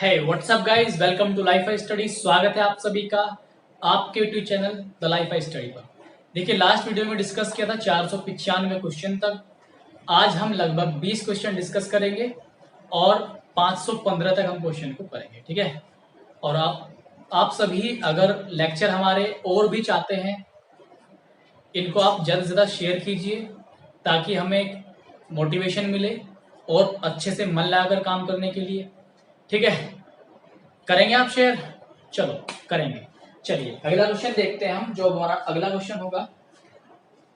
है what's up guys, welcome to life study. स्वागत है आप सभी का आपके YouTube channel the life study पर। देखिए, लास्ट वीडियो में डिस्कस किया था 495 क्वेश्चन तक। आज हम लगभग 20 क्वेश्चन डिस्कस करेंगे और 515 तक हम क्वेश्चन को करेंगे, ठीक है। और आप सभी अगर लेक्चर हमारे और भी चाहते हैं, इनको आप ज़्यादा से ज़्यादा शेयर कीजिए ताकि हमें मोटिवेशन मिले और अच्छे से मन लगाकर काम करने के लिए, ठीक है। करेंगे आप शेयर? चलो करेंगे। चलिए अगला क्वेश्चन देखते हैं हम। जो हमारा अगला क्वेश्चन होगा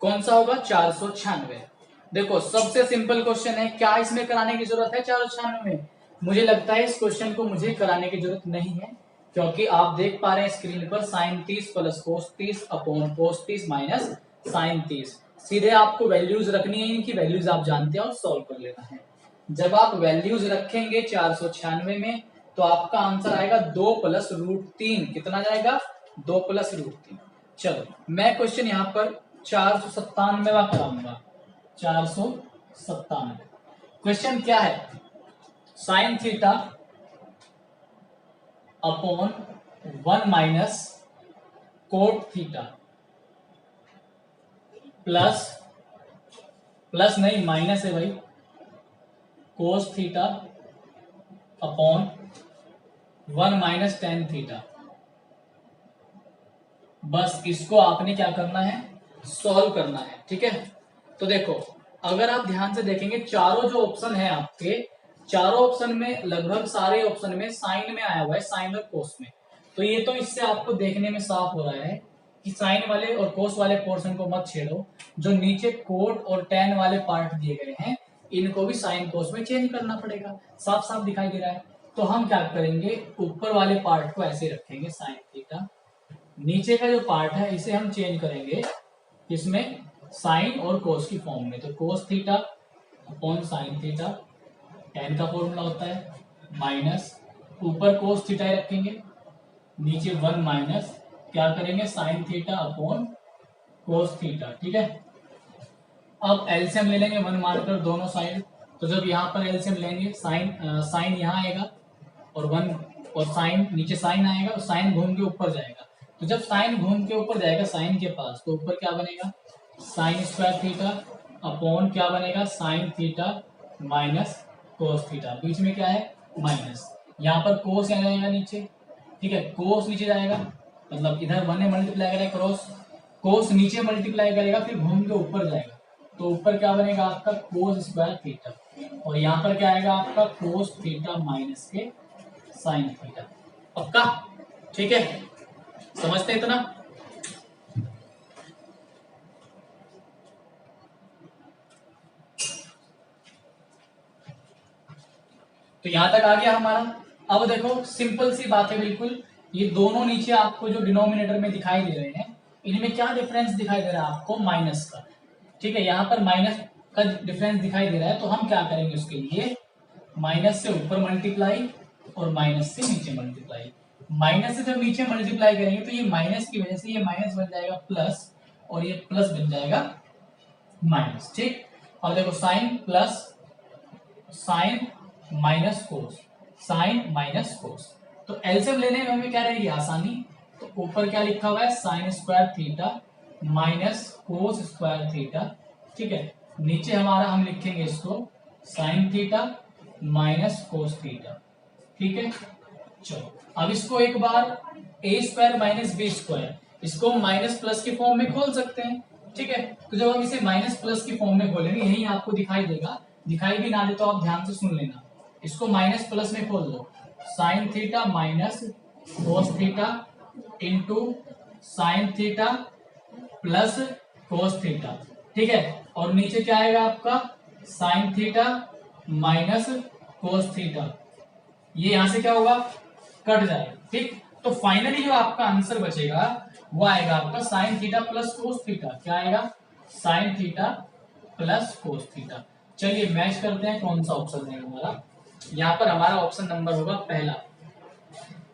कौन सा होगा? 496। देखो, सबसे सिंपल क्वेश्चन है। क्या इसमें कराने की जरूरत है 496 में? मुझे लगता है इस क्वेश्चन को मुझे कराने की जरूरत नहीं है, क्योंकि आप देख पा रहे हैं स्क्रीन पर sine 30 plus cos 30 upon cos 30 minus sine 30। सीधे आपको वैल्यूज रखनी है, इनकी वैल्यूज आप जानते हैं और सॉल्व कर लेना है। जब आप वैल्यूज रखेंगे 496 में तो आपका आंसर आएगा 2 प्लस रूट 3। कितना जाएगा? 2 प्लस रूट 3। चलो मैं क्वेश्चन यहाँ पर 497वां कराऊंगा। 497 क्वेश्चन क्या है? Sine theta upon 1 minus cot theta plus नहीं, माइनस है भाई, cos theta upon 1 minus tan theta. बस इसको आपने क्या करना है? सॉल्व करना है, ठीक है। तो देखो, अगर आप ध्यान से देखेंगे चारों जो ऑप्शन है आपके, चारों ऑप्शन में लगभग सारे ऑप्शन में साइन में आया हुआ है, साइन और कोस में। तो ये तो इससे आपको देखने में साफ हो रहा है कि साइन वाले और कोस वाले पोर्शन को मत छेड़ो। जो नीचे कोट और टेन वाले पार्ट दिए गए हैं इनको भी साइन कोस में चेंज करना पड़ेगा। साफ साफ दिखाई दे रहा है। तो हम क्या करेंगे, ऊपर वाले पार्ट को ऐसे रखेंगे साइन थीटा, नीचे का जो पार्ट है इसे हम चेंज करेंगे इसमें साइन और कोस की फॉर्म में। तो cos theta upon sine theta, ten का फॉर्मूला होता है, माइनस ऊपर कोस थीटा रखेंगे, नीचे 1 माइनस क्या करेंगे, sine theta upon cos theta, ठीक है। अब एलसीएम ले लेंगे 1 मानकर दोनों साइड। तो जब यहाँ पर एलसीएम लेंगे, साइन यहाँ आएगा और 1 और साइन नीचे साइन आएगा और साइन घूम के ऊपर जाएगा। तो जब साइन घूम के ऊपर जाएगा साइन के पास, तो ऊपर क्या बनेगा, साइन स्क्वायर थीटा अपॉन क्या बनेगा, sine theta minus cos theta. बीच में क्या है, माइनस। यहाँ पर कोस आ जाएगा नीचे, ठीक है। कोस नीचे जाएगा, मतलब इधर 1 ने मल्टीप्लाई करेगा क्रॉस, कोस नीचे मल्टीप्लाई करेगा फिर घूम के ऊपर जाएगा। तो ऊपर क्या बनेगा आपका, कोस स्क्वायर थीटा, और यहाँ पर क्या आएगा आपका, कोस थीटा माइनस के साइन थीटा। पक्का? ठीक है, समझते हैं इतना? तो यहां तक आ गया हमारा। अब देखो, सिंपल सी बात है बिल्कुल। ये दोनों नीचे आपको जो डिनोमिनेटर में दिखाई दे रहे हैं, इनमें क्या डिफरेंस दिखाई दे रहा है आपको, माइनस का, ठीक है। यहाँ पर माइनस का डिफरेंस दिखाई दे रहा है, तो हम क्या करेंगे उसके लिए, माइनस से ऊपर मल्टीप्लाई और माइनस से नीचे मल्टीप्लाई। माइनस से जब नीचे मल्टीप्लाई करेंगे तो ये माइनस की वजह से ये माइनस बन जाएगा प्लस, और ये प्लस बन जाएगा माइनस, ठीक। और देखो, sine plus sine minus cos, sine minus cos. तो एलसीएम लेने में हमें क्या रहेगी, आसानी। तो ऊपर क्या लिखा हुआ है, sine square theta minus cos square theta, ठीक है। नीचे हमारा हम लिखेंगे इसको sign theta minus cos theta, ठीक है। चलो अब इसको एक बार ए स्क्वायर माइनस बी स्क्वायर, इसको माइनस प्लस के फॉर्म में खोल सकते हैं, ठीक है। तो जब हम इसे माइनस प्लस की फॉर्म में खोलेंगे, यही आपको दिखाई देगा। दिखाई भी ना दे तो आप ध्यान से सुन लेना। इसको माइनस प्लस में खोल दो, sign theta minus cos theta into sine theta plus cos theta, ठीक है। और नीचे क्या आएगा आपका, sign theta minus cos theta. ये यहां से क्या होगा, कट जाएगा, ठीक। तो फाइनली जो आपका आंसर बचेगा वो आएगा आपका sine theta plus cos theta. क्या आएगा, sine theta plus cos theta. चलिए मैच करते हैं कौन सा ऑप्शन है हमारा। यहाँ पर हमारा ऑप्शन नंबर होगा पहला,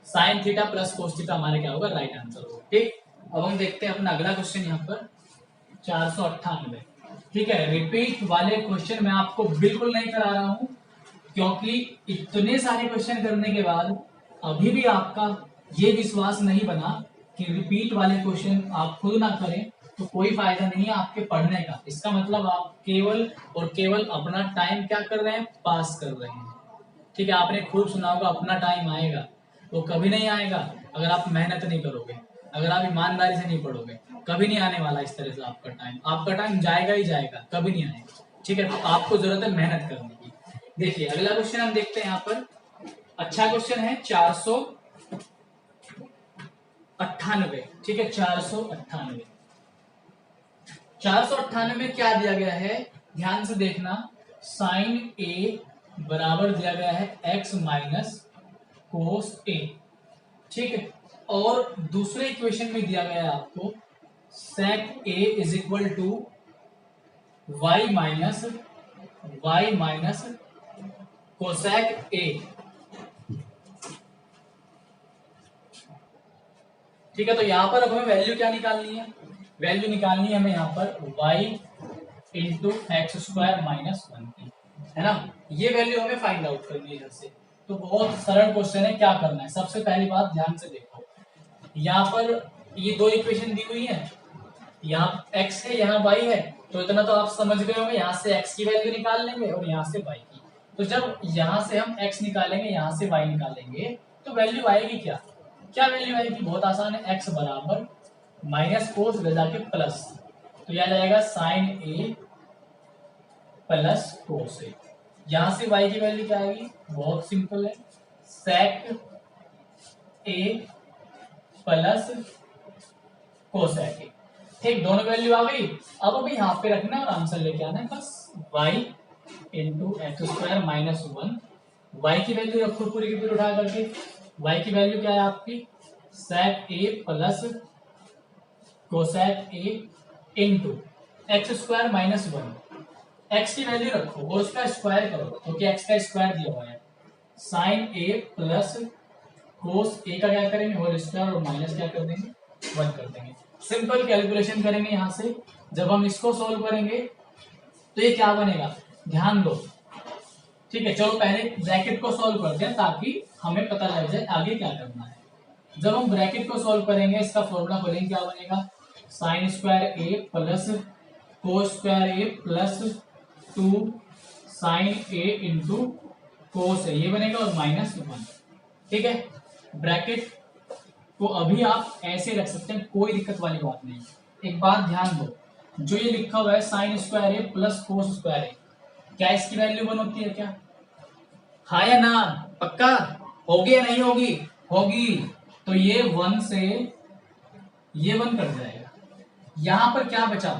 sine theta plus cos theta हमारे क्या होगा, राइट आंसर होगा, ठीक। अब हम देखते हैं अपना अगला क्वेश्चन यहाँ पर 498, ठीक है। रिपीट वाले क्वेश्चन मैं आपको बिल्कुल नहीं करा रहा हूं, क्योंकि इतने सारे क्वेश्चन करने के बाद अभी भी आपका ये विश्वास नहीं बना कि रिपीट वाले क्वेश्चन आप खुद ना करें, तो कोई फायदा नहीं है आपके पढ़ने का। इसका मतलब आप केवल और केवल अपना टाइम क्या कर रहे हैं, पास कर रहे हैं। ठीक है, आपने खूब सुना होगा अपना टाइम आएगा, वो कभी नहीं आएगा अगर आप मेहनत नहीं करोगे, अगर आप ईमानदारी से नहीं पढ़ोगे, कभी नहीं आने वाला इस तरह से आपका टाइम जाएगा ही जाएगा, कभी नहीं आएगा। ठीक है, तो आपको जरूरत है मेहनत करने की। देखिए अगला क्वेश्चन हम देखते हैं यहाँ पर, अच्छा क्वेश्चन है 498। ठीक है, 498 में क्या दिया गया है, ध्यान से देखना। साइन ए बराबर दिया गया है x माइनस कोस ए। ठीक है, और दूसरे इक्वेशन में दिया गया है आपको sec A is equal to Y minus cosec A. ठीक है, तो यहां पर अब हमें वैल्यू क्या निकालनी है, वैल्यू निकालनी है हमें यहाँ पर y into x square minus 1 की, है ना। ये वैल्यू हमें फाइंड आउट करनी है इधर से। तो बहुत सरल क्वेश्चन है, क्या करना है, सबसे पहली बात ध्यान से देखो, यहाँ पर ये दो इक्वेशन दी हुई है, यहाँ x है यहाँ y है, तो इतना तो आप समझ गए होंगे, यहाँ से x की वैल्यू निकाल लेंगे और यहाँ से y की। तो जब यहाँ से हम x निकालेंगे, यहाँ से y निकालेंगे, तो वैल्यू आएगी क्या, क्या वैल्यू आएगी, बहुत आसान है, x बराबर माइनस कोस जाके प्लस, तो यह जाएगा साइन ए प्लस कोस ए। यहां से y की वैल्यू क्या आएगी, बहुत सिंपल है, सेक ए प्लस कोसेक ए। ठीक, दोनों वैल्यू आ गई। अब अभी यहाँ पे रखना है और आंसर लेके आना है बस, y into x square minus 1। y की वैल्यू रखो पूरी की पूरी उठा करके, y की वैल्यू क्या है आपकी, sec A plus cosec A into x square minus 1। X की वैल्यू रखो और उसका स्क्वायर करो, क्योंकि एक्स का स्क्वायर दिया हुआ है। साइन ए प्लस कोस ए का क्या करेंगे, होल स्क्वायर, और माइनस क्या कर देंगे, 1 कर देंगे। सिंपल कैलकुलेशन करेंगे यहाँ से। जब हम इसको सोल्व करेंगे तो ये क्या बनेगा, ध्यान दो। ठीक है, चलो पहले ब्रैकेट को सोल्व करते हैं ताकि हमें पता लग जाए आगे क्या करना है। जब हम ब्रैकेट को सोल्व करेंगे, इसका फॉर्मूला खोलेंगे, क्या बनेगा, sign square A plus cos square A plus 2 sign A into cos ए, ये बनेगा, और माइनस 1। ठीक है, ब्रैकेट को अभी आप ऐसे रख सकते हैं, कोई दिक्कत वाली बात नहीं। एक बात ध्यान दो, जो ये लिखा हुआ है sine square A plus cos square ए, क्या इसकी वैल्यू 1 होती है क्या, हाँ या ना, पक्का होगी या नहीं होगी, होगी। तो ये 1 से ये 1 कट जाएगा, यहां पर क्या बचा,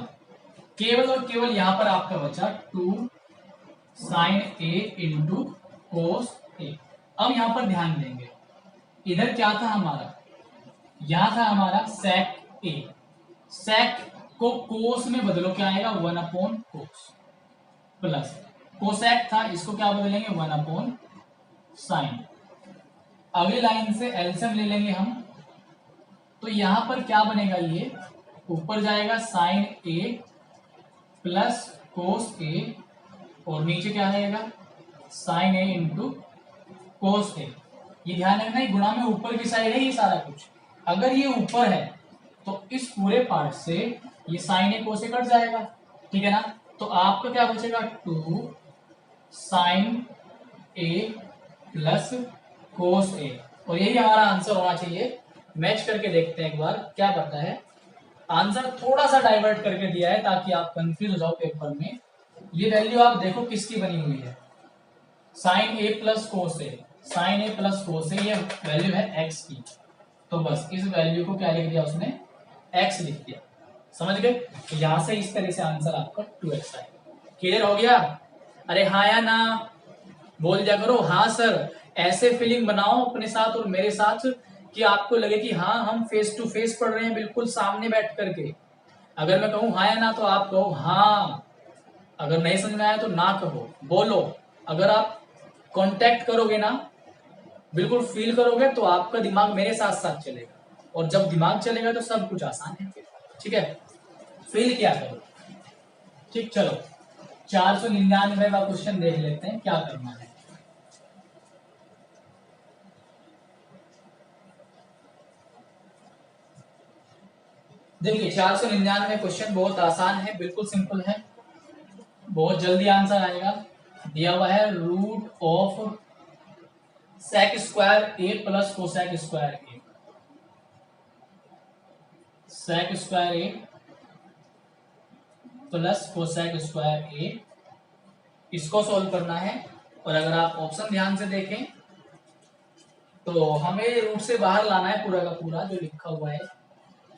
केवल और केवल यहां पर आपका बचा 2 साइन ए इंटू कोस ए। अब यहां पर ध्यान देंगे, इधर क्या था हमारा, यहां था हमारा सेक ए, सेक को कोस में बदलो, क्या आएगा, 1 अपॉन कोस, प्लस कोसेक था, इसको क्या बदलेंगे, 1 अपॉन साइन। अगली लाइन से एलसीएम ले लेंगे हम, तो यहां पर क्या बनेगा, ये ऊपर जाएगा साइन ए प्लस कोस ए, और नीचे क्या रहेगा, साइन ए इंटू कोस ए। ये ध्यान रखना, ये गुणा में ऊपर की साइड है ये सारा कुछ, अगर ये ऊपर है तो इस पूरे पार्ट से ये साइन ए कोस ए कट जाएगा, ठीक है ना। तो आपको क्या बचेगा, 2 साइन ए प्लस कोस ए, और यही हमारा आंसर होना चाहिए। मैच करके देखते हैं एक बार क्या करता है। आंसर थोड़ा सा डाइवर्ट करके दिया है ताकि आप कंफ्यूज हो जाओ पेपर में। ये वैल्यू आप देखो किसकी बनी हुई है, साइन ए प्लस कोस ए, साइन ए प्लस कोस ए, ये वैल्यू है एक्स की, तो बस इस वैल्यू को क्या लिख दिया उसने, एक्स लिख दिया, समझ गए। तो यहां से इस तरह से आंसर आपका 2x आएगा। क्लियर हो गया, अरे हाँ या ना बोल दिया करो, हाँ सर। ऐसे फीलिंग बनाओ अपने साथ और मेरे साथ कि आपको लगे कि हाँ हम फेस टू फेस पढ़ रहे हैं, बिल्कुल सामने बैठ करके। अगर मैं कहूँ हाँ या ना तो आप कहो हाँ, अगर नहीं समझ में आया तो ना कहो, बोलो। अगर आप कांटेक्ट करोगे ना, बिल्कुल फील करोगे, तो आपका दिमाग मेरे साथ साथ चलेगा, और जब दिमाग चलेगा तो सब कुछ आसान है। ठीक है, फील किया करो। ठीक, चलो 499वां क्वेश्चन देख लेते हैं क्या करना है। देखिए 499 क्वेश्चन बहुत आसान है, बिल्कुल सिंपल है, बहुत जल्दी आंसर आएगा। दिया हुआ है root of sec square A plus cosec square A, sec square A plus cosec square A, इसको सॉल्व करना है। और अगर आप ऑप्शन ध्यान से देखें तो हमें रूट से बाहर लाना है पूरा का पूरा जो लिखा हुआ है,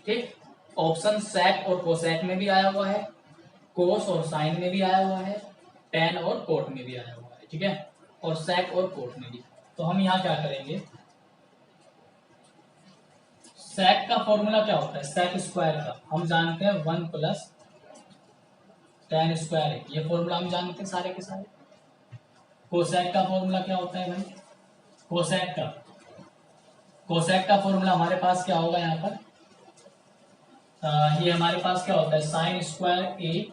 ठीक। ऑप्शन सेक और कोसेक में भी आया हुआ है, कोस और साइन में भी आया हुआ है, टेन और कोट में भी आया हुआ है, ठीक है, और सेक और कोट में भी। तो हम यहाँ क्या करेंगे, सेक का फॉर्मूला क्या होता है, सेक स्क्वायर का हम जानते हैं 1 प्लस टेन स्क्वायर है, ये फॉर्मूला हम जानते हैं सारे के सारे। कोसेक का फॉर्मूला क्या होता है भाई, कोसेक का फॉर्मूला हमारे पास क्या होगा यहाँ पर, ये हमारे पास क्या होता है sine square A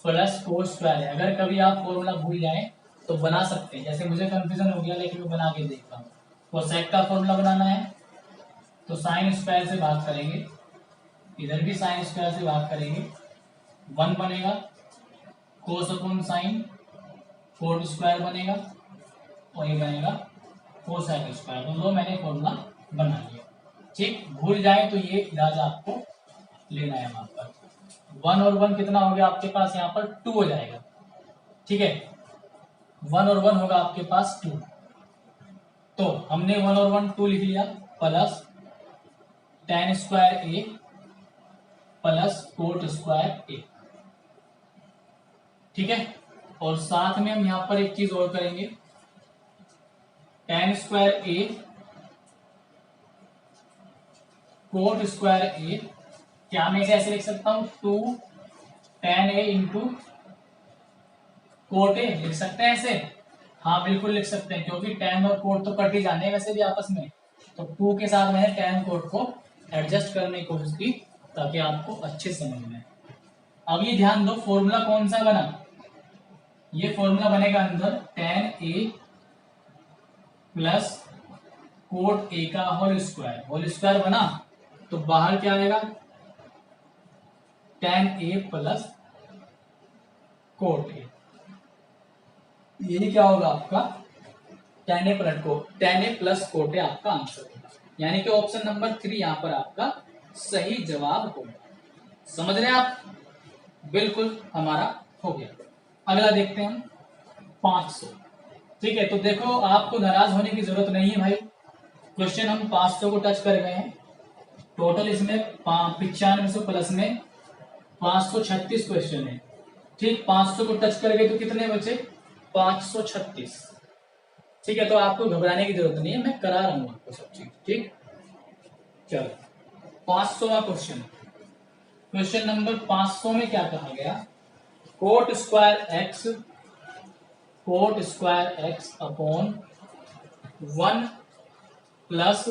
plus cos square है। अगर कभी आप फॉर्मूला भूल जाएं तो बना सकते हैं, जैसे मुझे कंफ्यूजन हो गया लेकिन मैं बना के देखता हूँ। कोसेक का फॉर्मूला बनाना है तो साइन स्क्वायर से भाग करेंगे, इधर भी साइन स्क्वायर से भाग करेंगे, 1 बनेगा, कोस अपॉन साइन कोट स्क्वायर बनेगा, और ये बनेगा कोसेक स्क्वायर। तो लो मैंने फॉर्मूला बना लिया, ठीक। भूल जाए तो ये इलाज आपको लेना है वहां पर। 1 और 1 कितना हो गया आपके पास, यहाँ पर 2 हो जाएगा, ठीक है। 1 और 1 होगा आपके पास 2, तो हमने 1 और 1 2 लिख लिया, plus ten square A plus coat square ए, ठीक है। और साथ में हम यहाँ पर एक चीज और करेंगे, टेन स्क्वायर ए कोट स्क्वायर ए, क्या मैं कैसे लिख सकता हूं, 2 ten A into cot A लिख सकते हैं ऐसे, हाँ बिल्कुल लिख सकते हैं, क्योंकि टेन और कोट तो कट ही जाने हैं वैसे भी आपस में। तो 2 के साथ मैंने टेन कोट को एडजस्ट करने की कोशिश की ताकि आपको अच्छे समझ में। अब ये ध्यान दो फॉर्मूला कौन सा बना, ये फॉर्मूला बनेगा अंदर ten A plus cot A का होल स्क्वायर बना, तो बाहर क्या आएगा, ten A plus cot A, यही क्या होगा आपका ten A plus cot A आपका आंसर होगा। यानी कि ऑप्शन नंबर 3 यहाँ पर आपका सही जवाब होगा। समझ रहे हैं आप, बिल्कुल हमारा हो गया। अगला देखते हैं हम 500, ठीक है। तो देखो आपको नाराज होने की जरूरत नहीं है भाई, क्वेश्चन हम 500 को टच कर गए हैं। टोटल इसमें 9500 प्लस में 536 क्वेश्चन है, ठीक। 500 को टच कर गए तो कितने बचे, 536, ठीक है। तो आपको घबराने की जरूरत नहीं है, मैं करा रहा हूं आपको सब चीज, ठीक। चलो 500वां क्वेश्चन, क्वेश्चन नंबर 500 में क्या कहा गया, coat square x upon 1 plus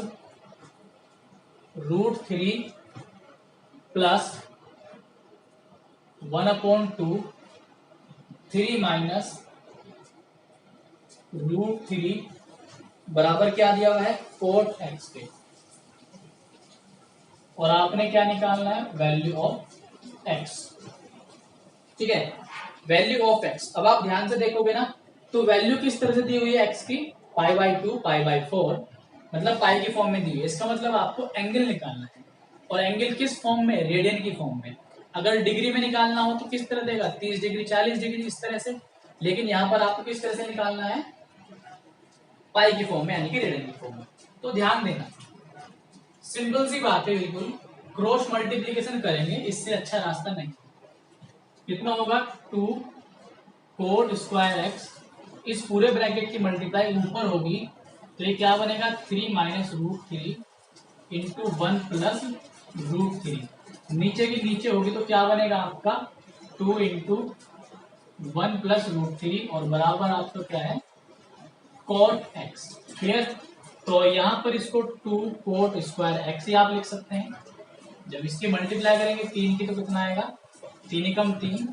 √3 plus 1/2 3 minus √3 बराबर क्या दिया हुआ है, कोट एक्स के, और आपने क्या निकालना है, वैल्यू ऑफ एक्स, ठीक है, वैल्यू ऑफ एक्स। अब आप ध्यान से देखोगे ना तो वैल्यू किस तरह से दी हुई है एक्स की, π/2 π/4, मतलब पाई की फॉर्म में दी हुई है। इसका मतलब आपको एंगल निकालना है, और एंगल किस फॉर्म में, रेडियन की फॉर्म में। अगर डिग्री में निकालना हो तो किस तरह देगा, 30 डिग्री 40 डिग्री इस तरह से, लेकिन यहाँ पर आपको किस तरह से निकालना है, पाई की फॉर्म में यानी कि रेडियन की फॉर्म में। तो ध्यान देना, सिंपल सी बात है, बिल्कुल क्रॉस मल्टीप्लीकेशन करेंगे, इससे अच्छा रास्ता नहीं। कितना होगा, 2 कोट स्क्वायर एक्स, इस पूरे ब्रैकेट की मल्टीप्लाई ऊपर होगी तो ये क्या बनेगा, 3 माइनस √3 इंटू 1 प्लस √3, नीचे की नीचे होगी तो क्या बनेगा आपका 2 इंटू 1 प्लस √3, और बराबर आपका क्या है, कोट एक्स, क्लियर। तो यहाँ पर इसको 2 कोट स्क्वायर एक्स ही आप लिख सकते हैं। जब इसकी मल्टीप्लाई करेंगे 3 की तो कितना आएगा, 3 एकम 3,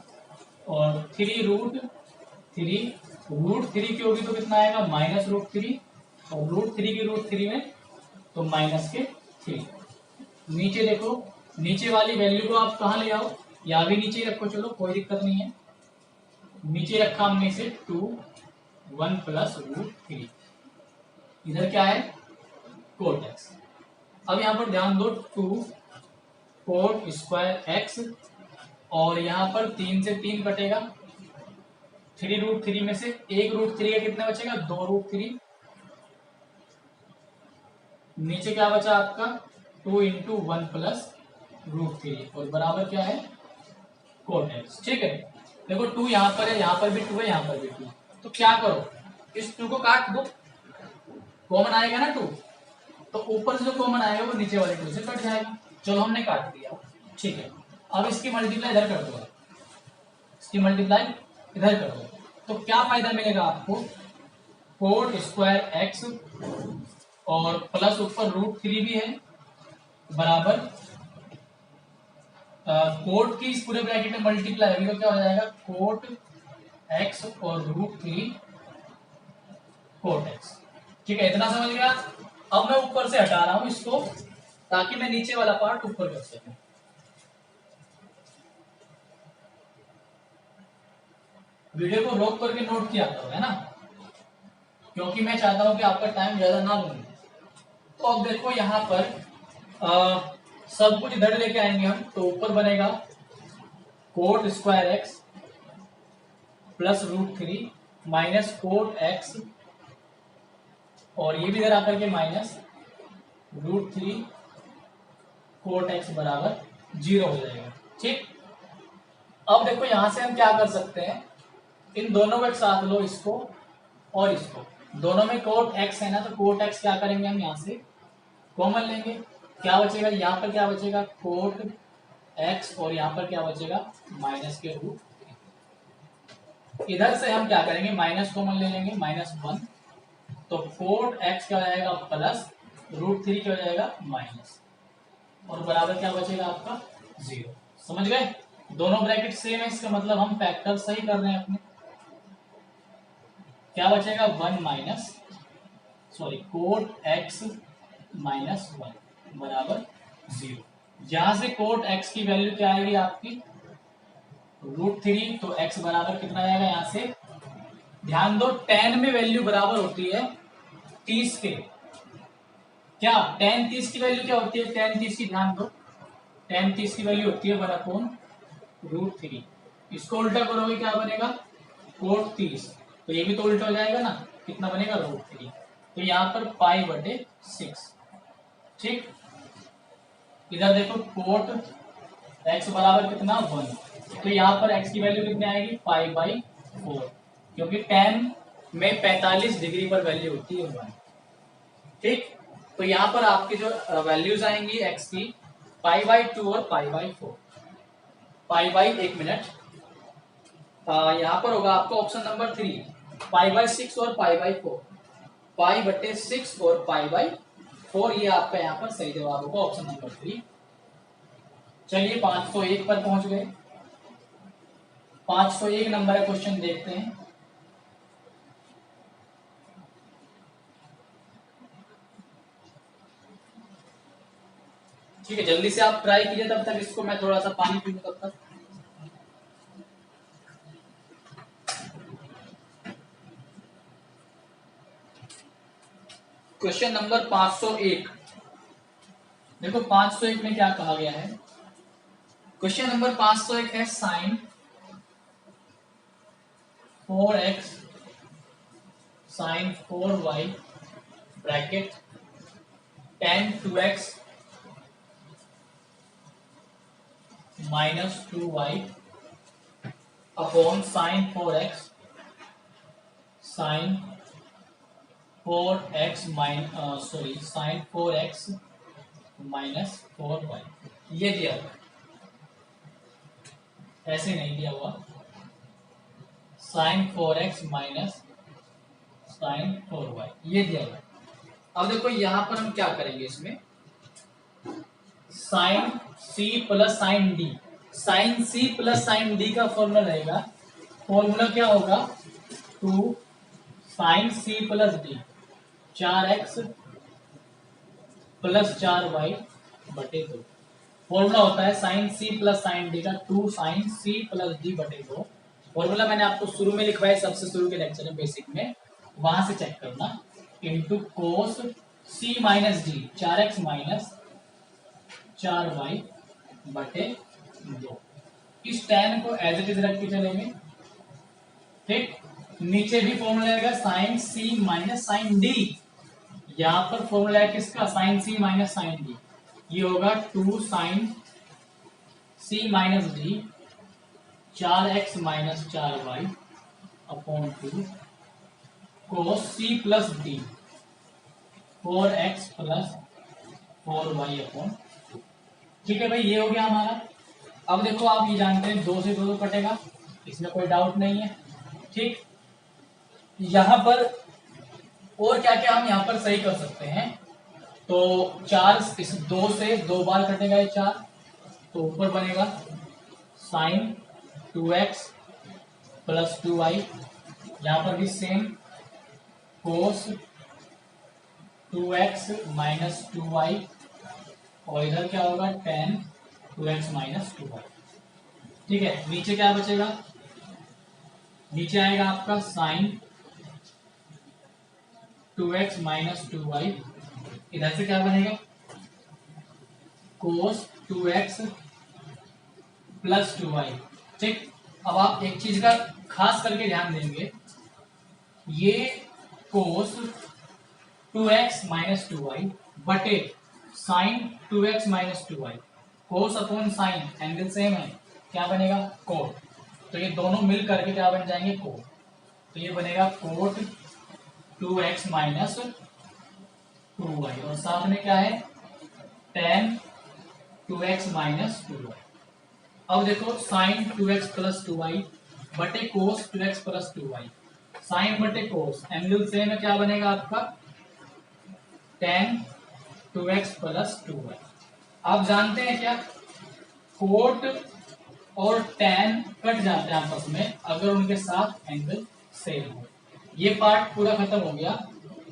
और 3 √3 की होगी तो कितना आएगा, माइनस √3, और √3 की √3 में तो माइनस के 3। नीचे देखो नीचे वाली वैल्यू को आप कहाँ ले आओ, या भी नीचे ही रखो, चलो कोई दिक्कत नहीं है। नीचे रखा हमने इसे 2 1 प्लस रूट 3, इधर क्या है कोट एक्स। अब यहाँ पर ध्यान दो 2 कोट स्क्वायर एक्स, और यहाँ पर 3 से 3 कटेगा, 3 रूट 3 में से 1 रूट 3 का कितना बचेगा 2 रूट 3, नीचे क्या बचा आपका 2 इंटू 1 प्लस रूट 3, और बराबर क्या है कोट एक्स। ठीक है, देखो 2 यहाँ पर है, यहाँ पर भी 2 है, यहाँ पर भी 2, तो क्या करो इस 2 को काट दो, कॉमन आएगा ना 2, तो ऊपर से जो कॉमन आएगा वो नीचे वाले 2 से कट जाएगा। चलो हमने काट दिया, ठीक है। अब इसकी मल्टीप्लाई इधर कर दो, इसकी मल्टीप्लाई इधर कर दो, तो क्या फायदा मिलेगा आपको, कोट स्क्वायर एक्स और प्लस ऊपर रूट 3 भी है, बराबर कोट की इस पूरे ब्रैकेट में मल्टीप्लाई होगी तो क्या हो जाएगा कोट एक्स और रूट 3 कोट एक्स। ठीक है, इतना समझ गया। अब मैं ऊपर से हटा रहा हूं इसको ताकि मैं नीचे वाला पार्ट ऊपर कर सकूं। वीडियो को रोक करके नोट किया करो, है ना, क्योंकि मैं चाहता हूं कि आपका टाइम ज्यादा ना लूं। तो अब देखो यहाँ पर सब कुछ इधर लेके आएंगे हम, तो ऊपर बनेगा cot square x plus root 3 minus cot x, और ये भी इधर आकर के माइनस रूट 3 कोट एक्स बराबर 0 हो जाएगा। ठीक, अब देखो यहां से हम क्या कर सकते हैं, इन दोनों को एक साथ लो, इसको और इसको, दोनों में कोट एक्स है ना, तो कोट एक्स क्या करेंगे हम यहाँ से कॉमन लेंगे, क्या बचेगा यहाँ पर क्या बचेगा कोट एक्स, और यहाँ पर क्या बचेगा माइनस के रूट। इधर से हम क्या करेंगे माइनस कॉमन ले लेंगे, -1, तो कोट एक्स क्या हो जाएगा प्लस रूट 3 क्या हो जाएगा माइनस, और बराबर क्या बचेगा आपका 0। समझ गए, दोनों ब्रैकेट सेम है, इसका मतलब हम फैक्टर सही कर रहे हैं अपने। क्या बचेगा 1 माइनस कोट एक्स माइनस 1 बराबर 0। यहां से कोट एक्स की वैल्यू क्या आएगी आपकी रूट 3, तो एक्स बराबर कितना आएगा यहाँ से, ध्यान दो tan में वैल्यू बराबर होती है 30 के, क्या tan 30 की वैल्यू क्या होती है, tan 30 की ध्यान दो, tan 30 की वैल्यू होती है 1/√3। इसको उल्टा करोगे क्या बनेगा कोट 30, तो ये भी तो उल्टा हो जाएगा ना, कितना बनेगा √3, तो यहाँ पर π/6। ठीक, इधर देखो कोट x बराबर कितना 1, तो यहाँ पर x की वैल्यू कितनी आएगी π/4, क्योंकि tan में 45 डिग्री पर वैल्यू होती है 1। ठीक, तो यहाँ पर आपकी जो वैल्यूज आएंगी x की π/2 और π/4। एक मिनट, यहाँ पर होगा आपका ऑप्शन नंबर 3 π/6 और π/4, π/6 और π/4, ये आपका यहाँ पर सही जवाब होगा ऑप्शन नंबर 3। चलिए 501 पर पहुंच गए, 501 नंबर का क्वेश्चन देखते हैं। ठीक है, जल्दी से आप ट्राई कीजिए, तब तक इसको मैं थोड़ा सा पानी पी लूं तब तक। क्वेश्चन नंबर 501, देखो 501 में क्या कहा गया है, क्वेश्चन नंबर 501 है sin 4x sin 4y bracket tan 2x minus 2y upon sin 4x sin 4x sin 4x minus 4y, ये दिया हुआ, ऐसे नहीं दिया हुआ, sin 4x minus sin 4y ये दिया हुआ। अब देखो यहां पर हम क्या करेंगे, इसमें sin c plus sin d, sin c plus sin d का फॉर्मूला रहेगा, फॉर्मूला क्या होगा 2 sin c plus d, 4x plus 4y/2। Formula होता है sine C plus sine D का 2 साइन सी प्लस डी बटे 2। फॉर्मूला मैंने आपको शुरू में लिखवाया, सबसे शुरू के लेक्चर में बेसिक में, वहां से चेक करना। Into cos C minus D 4x minus 4y बटे 2। इस tan को एज इट इज रख के चलेंगे। ठीक, नीचे भी फॉर्मूला आएगा sine C minus sine D. यहां पर फॉर्मूला है किसका, sine C minus sine D. ये होगा 2 sine C minus D 4x minus 4y upon 2 cos C plus D 4x plus 4y upon 2। ठीक है भाई, ये हो गया हमारा। अब देखो आप ये जानते हैं 2 से 2 कटेगा, इसमें कोई डाउट नहीं है। ठीक, यहां पर और क्या क्या हम यहां पर सही कर सकते हैं। तो 4 इस 2 से 2 बार कटेगा ये 4, तो ऊपर बनेगा साइन 2x प्लस 2y। यहां पर भी सेम कोस 2x माइनस 2y, और इधर क्या होगा tan 2x माइनस 2y। ठीक है, नीचे क्या बचेगा, नीचे आएगा आपका साइन 2x माइनस 2y। इधर से क्या बनेगा कोस 2x प्लस 2y। ठीक, अब आप एक चीज का खास करके ध्यान देंगे, ये कोस 2x माइनस 2y बटे sine 2x minus 2y। Cos upon sine angle same है, क्या बनेगा कोट। तो ये दोनों मिल करके क्या बन जाएंगे कोट। तो ये बनेगा कोट 2x माइनस 2y, और साथ में क्या है tan 2x माइनस 2y। अब देखो साइन 2x प्लस 2y बटे कोस 2x प्लस 2y। साइन बटे कोस एंगल सेम है, क्या बनेगा आपका tan 2x प्लस 2y। आप जानते हैं क्या, कोट और tan कट जाते हैं आपस में अगर उनके साथ एंगल सेम हो। ये पार्ट पूरा खत्म हो गया,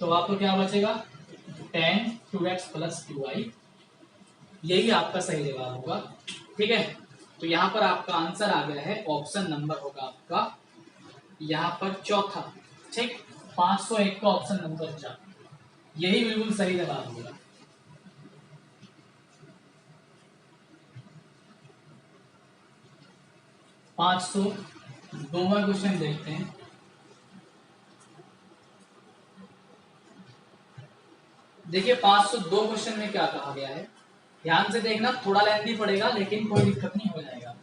तो आपको क्या बचेगा tan 2x प्लस 2y। यही आपका सही जवाब होगा। ठीक है, तो यहाँ पर आपका आंसर आ गया है, ऑप्शन नंबर होगा आपका यहाँ पर चौथा। ठीक, 501 का ऑप्शन नंबर 4, यही बिल्कुल सही जवाब होगा। पाँच सौ दोवां क्वेश्चन देखते हैं। देखिए 502 क्वेश्चन में क्या कहा गया है, ध्यान से देखना, थोड़ा लेंथी पड़ेगा लेकिन कोई दिक्कत नहीं, हो जाएगा।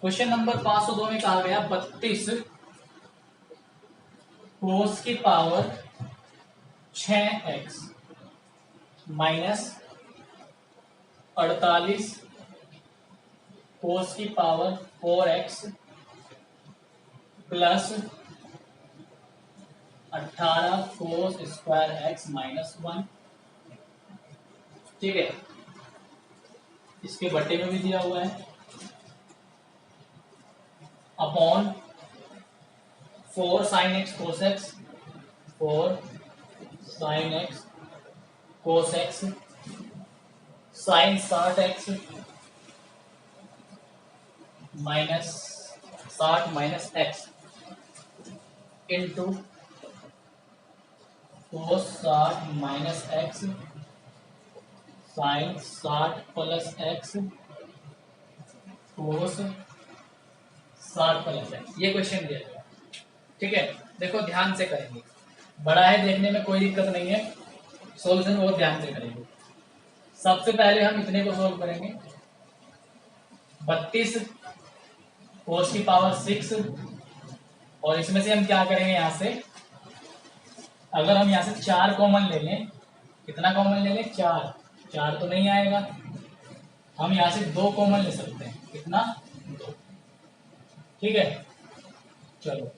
क्वेश्चन नंबर 502 में कहा गया 32 कोस की पावर 6x माइनस 48 कोस की power 4x plus 18 cos square x minus 1। ठीक है, इसके बटे में भी दिया हुआ है upon 4 sine x cos x, 4 sine x cos x sine 60x minus 60 minus x into cos 60 minus x sine 60 plus x cos 60 plus x। ये क्वेश्चन दिया गया। ठीक है, देखो ध्यान से करेंगे, बड़ा है देखने में कोई दिक्कत नहीं है, सॉल्यूशन बहुत ध्यान से करेंगे। सबसे पहले हम इतने को सोल्व करेंगे, 32 कोस की पावर 6, और इसमें से हम क्या करेंगे, यहां से अगर हम यहां से 4 कॉमन ले लें, कितना कॉमन ले लें 4, 4 तो नहीं आएगा, हम यहां से 2 कॉमन ले सकते हैं, कितना 2। ठीक है, चलो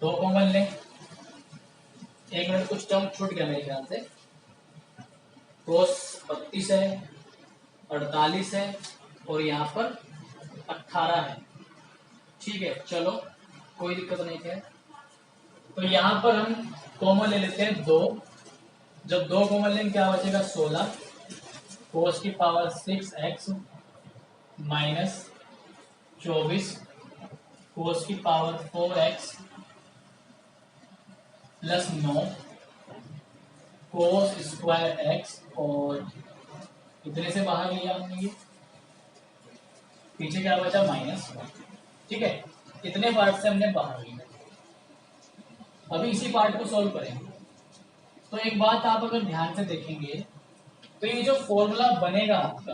2 कॉमन लें। 1 मिनट, कुछ टर्म छूट गया मेरे ख्याल से। कोस 32 है, 48 है, और यहाँ पर 18 है। ठीक है, चलो कोई दिक्कत नहीं है। तो यहाँ पर हम कॉमन ले लेते हैं 2। जब 2 कॉमन लेंगे क्या बचेगा 16, कोस की पावर 6x माइनस 24 कोस की power 4x plus 9 cos square x, और इतने से बाहर लिया हमने, ये पीछे क्या बचा -1। ठीक है, इतने पार्ट से हमने बाहर लिया। अभी इसी पार्ट को सॉल्व करेंगे। तो एक बात आप अगर ध्यान से देखेंगे तो ये जो फॉर्मूला बनेगा आपका,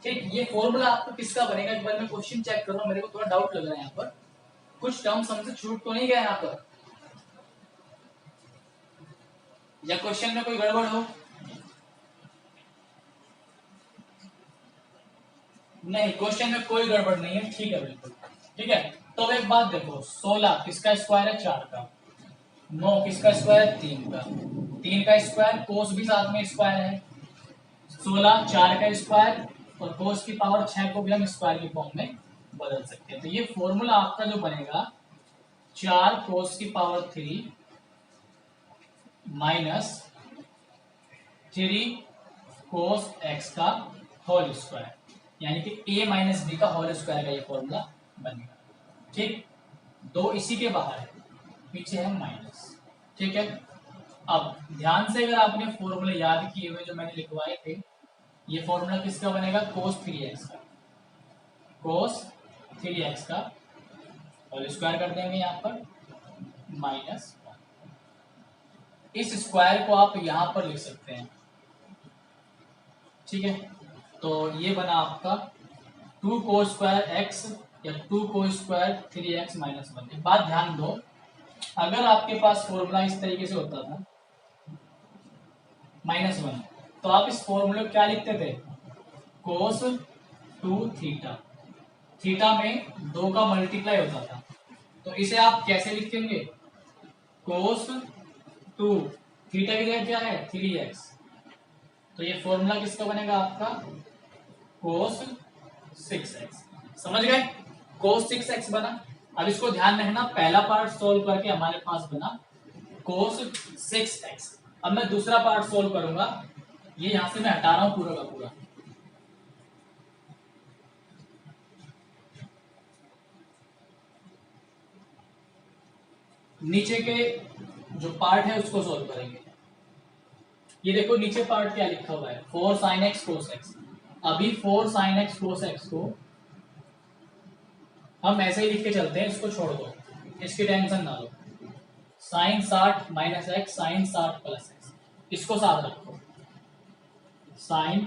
ठीक, ये फॉर्मूला आपको किसका बनेगा, एक बार मैं क्वेश्चन चेक कर रहा हूँ, मेरे को थोड़ा डाउट लग रहा है यहाँ पर, कुछ टर्म्स हमसे छूट तो नहीं गया यहाँ पर, या क्वेश्चन में कोई गड़बड़ हो? नहीं, क्वेश्चन में कोई गड़बड़ नहीं है, ठीक है, बिल्कुल ठीक है। तो अब एक बात देखो, 16 किसका स्क्वायर है, 4 का, 9 किसका स्क्वायर है, 3 का, 3 का स्क्वायर, कोस भी साथ में स्क्वायर है, 16 4 का स्क्वायर, और कोस की पावर 6 को भी हम स्क्वायर की फॉर्म में बदल सकते हैं। तो ये फॉर्मूला आपका जो बनेगा 4 कोस की पावर 3 माइनस 3 कोस एक्स का होल स्क्वायर, यानी कि a माइनस बी का होल स्क्वायर का ये फॉर्मूला बनेगा। ठीक, दो इसी के बाहर है, पीछे है माइनस। ठीक है, अब ध्यान से अगर आपने फॉर्मूले याद किए हुए जो मैंने लिखवाए थे, ये फॉर्मूला किसका बनेगा, cos 3x का, cos 3x का होल स्क्वायर कर देंगे यहाँ पर -1। इस स्क्वायर को आप यहाँ पर लिख सकते हैं। ठीक है, तो ये बना आपका 2 cos स्क्वायर x या 2 cos स्क्वायर 3x माइनस 1। एक बात ध्यान दो, अगर आपके पास फॉर्मूला इस तरीके से होता था -1, तो आप इस फॉर्मूले को क्या लिखते थे, cos 2 थीटा, थीटा में 2 का मल्टीप्लाई होता था, तो इसे आप कैसे लिखेंगे, cos 2 थीटा की जगह क्या है 3x, तो ये फॉर्मूला किसका बनेगा आपका, cos 6x। समझ गए, cos 6x बना। अब इसको ध्यान रखना, पहला पार्ट सोल्व करके हमारे पास बना cos 6x। अब मैं दूसरा पार्ट सोल्व करूंगा, ये यहां से मैं हटा रहा हूं पूरा का पूरा। नीचे के जो पार्ट है उसको सोल्व करेंगे। ये देखो नीचे पार्ट क्या लिखा हुआ है, 4 sin x cos x। अभी 4 sin x cos x को हम ऐसे ही लिख के चलते हैं, इसको छोड़ दो, इसकी टेंशन ना लो। sin 60 minus x sine 60 plus x, इसको साथ रखो, sin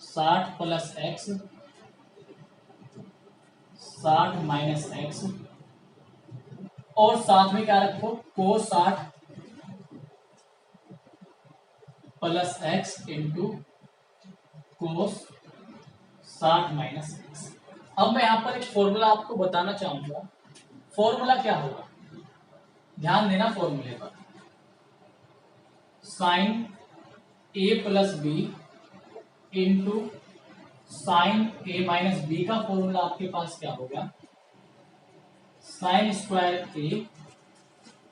60 plus x 60 minus x, और साथ में क्या रखो, cos 60 plus x into cos 60 minus x. अब मैं यहां पर एक फॉर्मूला आपको बताना चाहूंगा, फॉर्मूला क्या होगा, ध्यान देना फॉर्मूले पर, साइन ए प्लस बी इंटू साइन ए माइनस बी का फॉर्मूला आपके पास क्या होगा, sign square A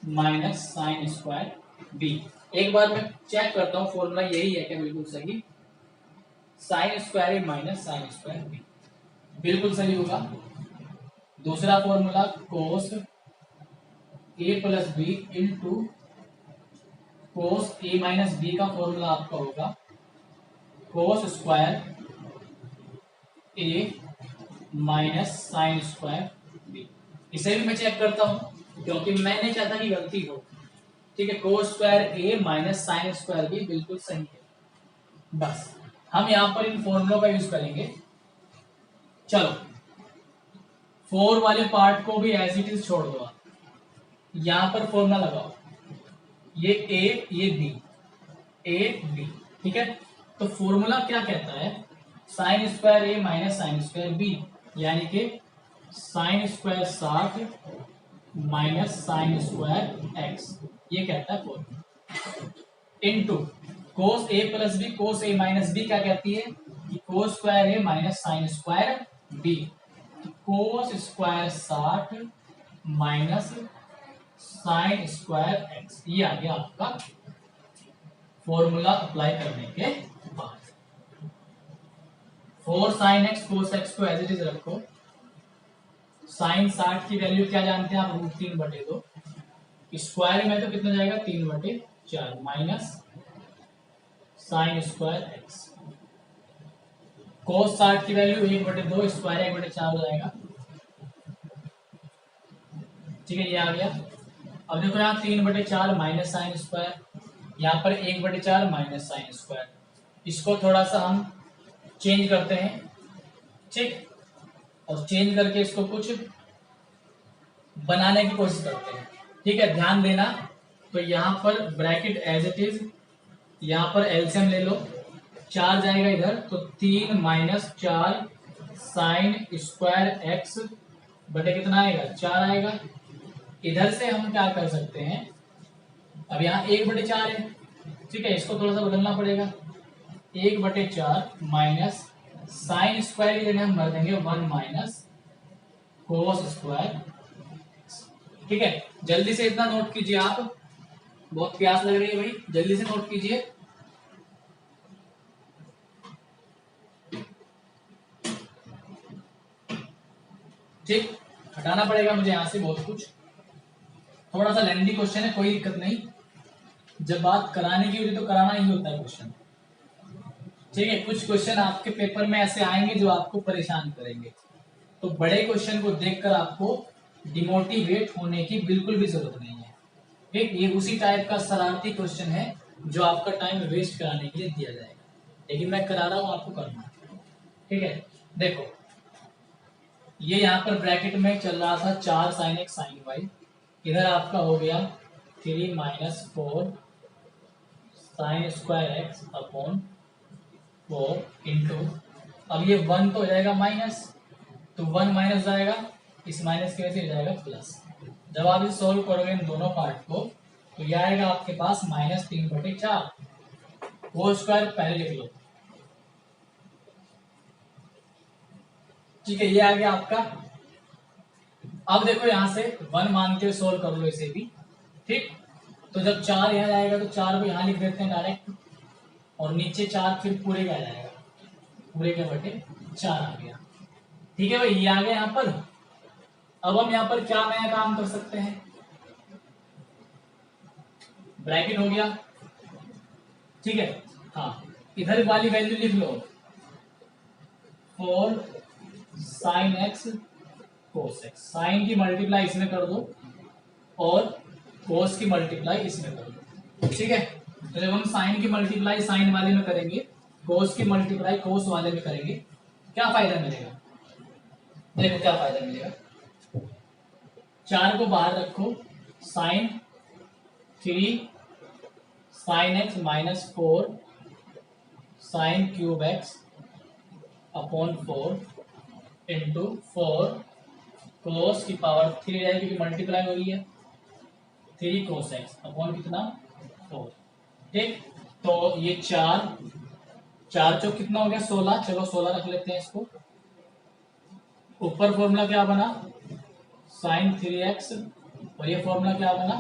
minus sine square B. एक बार मैं चेक करता हूं फॉर्मूला यही है क्या, बिल्कुल सही, sign square A minus sine square B, बिल्कुल सही होगा। दूसरा formula cos A plus B into cos A minus B का फॉर्मूला आपका होगा कोस square A minus sine square B. इसे भी मैं चेक करता हूं क्योंकि मैं नहीं चाहता कि गलती हो। ठीक है, कोस square A minus sine square B बिल्कुल सही है। बस हम यहां पर इन फॉर्मूलों का यूज करेंगे। चलो 4 वाले पार्ट को भी एज इट इज छोड़ दो, आप यहां पर फॉर्मूला लगाओ, ये ए ये बी, ए बी। ठीक है, तो फॉर्मूला क्या कहता है, sine square A minus sine square B, यानी कि sine square 60 minus sine square x, ये कहता है formula. Into cos A plus B, cos A minus B क्या कहती है कि cos square A minus sine square B, cos square 60 minus sine square x. ये आ गया आपका फॉर्मूला अप्लाई करने के बाद। 4 साइन एक्स कोस एक्स को एज इट इज रखो। साइन 60 की वैल्यू क्या जानते हैं आप, √3/2। स्क्वायर में तो कितना जाएगा 3/4 माइनस साइन स्क्वायर एक्स। कोस 60 की वैल्यू 1/2, स्क्वायर 1/4 हो जाएगा। ठीक है, ये आ गया। अब देखो यहाँ 3/4 माइनस साइन स्क्वायर, यहाँ पर 1/4 माइनस साइन स्क्वायर। इसको थोड़ा सा हम चेंज करते हैं, ठीक, और चेंज करके इसको कुछ बनाने की कोशिश करते हैं। ठीक है, ध्यान देना। तो यहाँ पर ब्रैकेट एज इट इज, यहाँ पर एलसीएम ले लो, 4 जाएगा इधर तो 3 माइनस 4 साइन स्क्वायर एक्स बटे कितना आएगा 4 आएगा। इधर से हम क्या कर सकते हैं, अब यहाँ 1/4 है, ठीक है, इसको थोड़ा सा बदलना पड़ेगा। 1/4 माइनस साइन स्क्वायर की जगह हम भर देंगे 1 माइनस कोस स्क्वायर। ठीक है, जल्दी से इतना नोट कीजिए आप, बहुत प्यास लग रही है भाई, जल्दी से नोट कीजिए। ठीक, हटाना पड़ेगा मुझे यहाँ से बहुत कुछ, थोड़ा सा लेंथी क्वेश्चन है, कोई दिक्कत नहीं। जब बात कराने की होती तो कराना ही होता है क्वेश्चन। ठीक है, कुछ क्वेश्चन आपके पेपर में ऐसे आएंगे जो आपको परेशान करेंगे, तो बड़े क्वेश्चन को देखकर आपको डिमोटिवेट होने की बिल्कुल भी जरूरत नहीं है। ठीक, ये उसी टाइप का शरारती क्वेश्चन है जो आपका टाइम वेस्ट कराने के लिए दिया जाएगा, लेकिन मैं करा रहा हूं, आपको करना है। ठीक है, देखो ये यहाँ पर ब्रैकेट में चल रहा था 4 साइन एक्स साइन वाई, इधर आपका हो गया 3 minus 4 sign square x upon 4 into, अब ये 1 तो हो जाएगा माइनस, तो 1 माइनस जाएगा, इस माइनस की वजह से हो जाएगा प्लस। जब आप इसे सोल्व करोगे इन दोनों पार्ट को तो ये आएगा आपके पास -3/4। वो स्क्वायर पहले लिख लो। ठीक है, ये आ गया आपका। अब देखो यहां से 1 मान के सोल्व कर लो इसे भी। ठीक, तो जब 4 यहाँ आएगा तो 4 को यहाँ लिख देते हैं डायरेक्ट, और नीचे 4 फिर पूरे का जाएगा, पूरे के बटे 4 आ गया। ठीक है भाई, ये आ गया यहाँ पर। अब हम यहाँ पर क्या नया काम कर सकते हैं, ब्रैकेट हो गया, ठीक है, हाँ, इधर वाली वैल्यू लिख लो 4 sine x cos x, sine की मल्टीप्लाई इसमें कर दो और कोस की मल्टीप्लाई इसमें कर दो। ठीक है, तो जब हम साइन की मल्टीप्लाई साइन वाले में करेंगे, कोस की मल्टीप्लाई कोस वाले में करेंगे, क्या फायदा मिलेगा, देखो क्या फायदा मिलेगा। 4 को बाहर रखो, sine 3 sine x minus 4 sine cube x upon 4 into 4 cos की पावर 3 जाएगी क्योंकि मल्टीप्लाई हो रही है, 3 कोस एक्स अपॉन कितना 4। ठीक, तो ये 4 चौक कितना हो गया 16, चलो 16 रख लेते हैं इसको। ऊपर फॉर्मूला क्या बना साइन 3x, और ये फॉर्मूला क्या बना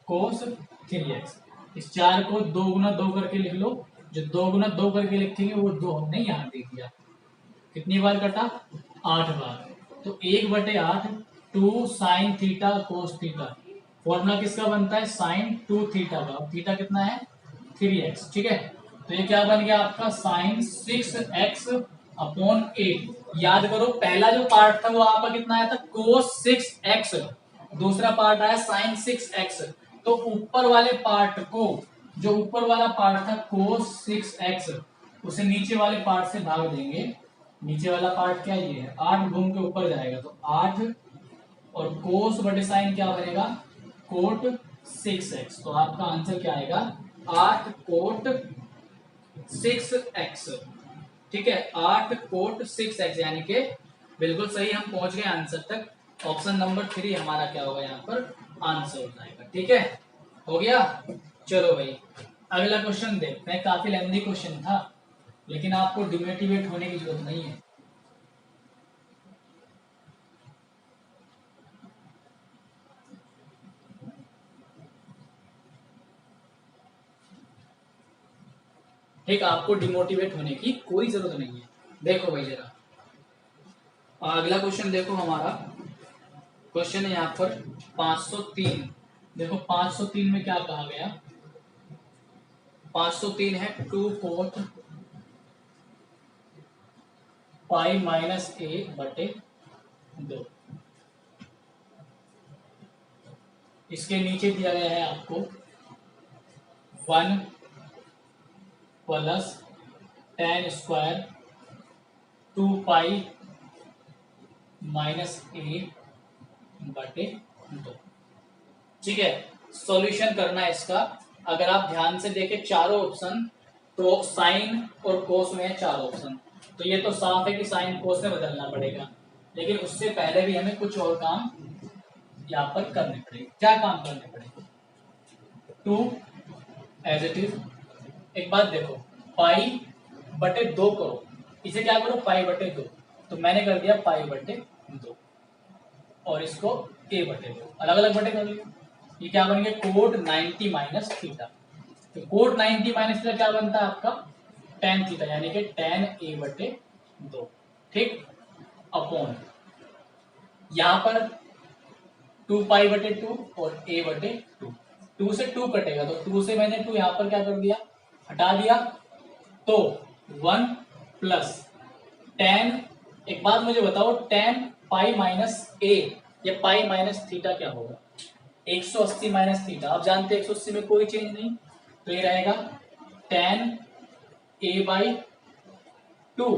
कोस 3x। इस 4 को 2 गुना 2 करके लिख लो, जो 2 गुना 2 करके लिखेंगे वो 2 हमने यहाँ दे दिया। कितनी बार कटा 8 बार, तो 1/8 2 sine theta cos theta. Formula किसका बनता है साइन 2 थीटा का, थीटा कितना है 3x। ठीक है, तो ये क्या बन गया आपका साइन 6x अपॉन 8। याद करो पहला जो पार्ट था वो आपका कितना आया था कोस 6x, दूसरा पार्ट आया साइन 6x। तो ऊपर वाले पार्ट को, जो ऊपर वाला पार्ट था कोस 6x, उसे नीचे वाले पार्ट से भाग देंगे। नीचे वाला पार्ट क्या ये है 8 घूम के ऊपर जाएगा तो 8, और कोस बटे साइन क्या बनेगा कोट 6x। तो आपका आंसर क्या आएगा 8 कोट 6x। ठीक है, 8 कोट 6x, यानी कि बिल्कुल सही हम पहुंच गए आंसर तक। ऑप्शन नंबर 3 हमारा क्या होगा यहाँ पर आंसर हो जाएगा। ठीक है, हो गया। चलो भाई अगला क्वेश्चन देखते हैं, काफी लेंथी क्वेश्चन था लेकिन आपको डिमोटिवेट होने की जरूरत नहीं है। ठीक, आपको डिमोटिवेट होने की कोई जरूरत नहीं है। देखो भाई जरा अगला क्वेश्चन देखो हमारा। क्वेश्चन है यहाँ पर 503। देखो 503 में क्या कहा गया। 503 है 2 कोट पाई माइनस ए बटे 2। इसके नीचे दिया गया है आपको 1 plus tan square 2 pi minus A बटे 2। ठीक है, सॉल्यूशन करना है इसका। अगर आप ध्यान से देखें चारों ऑप्शन, तो साइन और कोस में है चार ऑप्शन, तो ये तो साफ है कि साइन कोस में बदलना पड़ेगा। लेकिन उससे पहले भी हमें कुछ और काम यहाँ पर करने पड़ेंगे। क्या काम करने पड़ेंगे? 2 एज इट इज। एक बात देखो, पाई बटे 2 करो, इसे क्या करो पाई बटे 2, तो मैंने कर दिया पाई बटे 2 और इसको ए बटे 2 अलग अलग बटे कर लिया। ये क्या बन गया कोट 90 माइनस थीटा। तो कोट 90 माइनस थीटा क्या बनता है आपका tan थीटा, यानी कि tan ए बटे 2। ठीक, अपॉन यहाँ पर 2 पाई बटे 2 और ए बटे 2। 2 से 2 कटेगा, तो 2 से मैंने 2 यहाँ पर क्या कर दिया हटा दिया, तो 1 प्लस tan। एक बात मुझे बताओ, tan पाई माइनस ए या पाई माइनस थीटा क्या होगा? 180 माइनस थीटा। आप जानते हैं 180 में कोई चेंज नहीं, तो ये रहेगा tan ए बाई 2।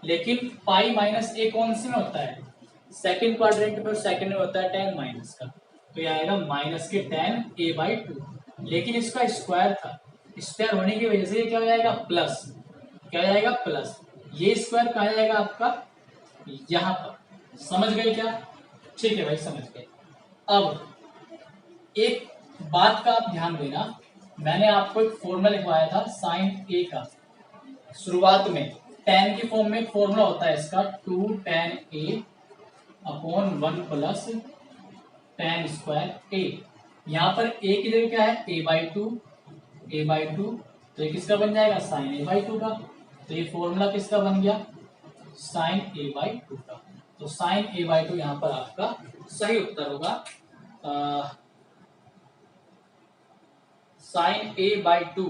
लेकिन पाई माइनस ए कौन सी में होता है? सेकंड क्वाड्रेंट में, सेकंड में होता है tan माइनस का, तो ये आएगा माइनस के tan ए बाई 2। लेकिन इसका स्क्वायर था, स्क्वायर होने की वजह से ये क्या हो जाएगा प्लस। क्या हो जाएगा प्लस। ये स्क्वायर कहा जाएगा आपका यहां पर। समझ गए क्या? ठीक है भाई, समझ गए। अब एक बात का आप ध्यान देना, मैंने आपको एक फॉर्मूला लिखवाया था साइन ए का। शुरुआत में tan की फॉर्म में एक फॉर्मूला होता है इसका 2 tan ए अपॉन 1 प्लस tan स्क्वायर ए। यहाँ पर ए की जगह क्या है ए बाई 2, ए बाई 2, तो ये किसका बन जाएगा साइन ए बाई 2 का। तो ये फॉर्मूला किसका बन गया साइन ए बाई 2 का। तो साइन ए बाई 2 यहाँ पर आपका सही उत्तर होगा साइन ए बाई 2।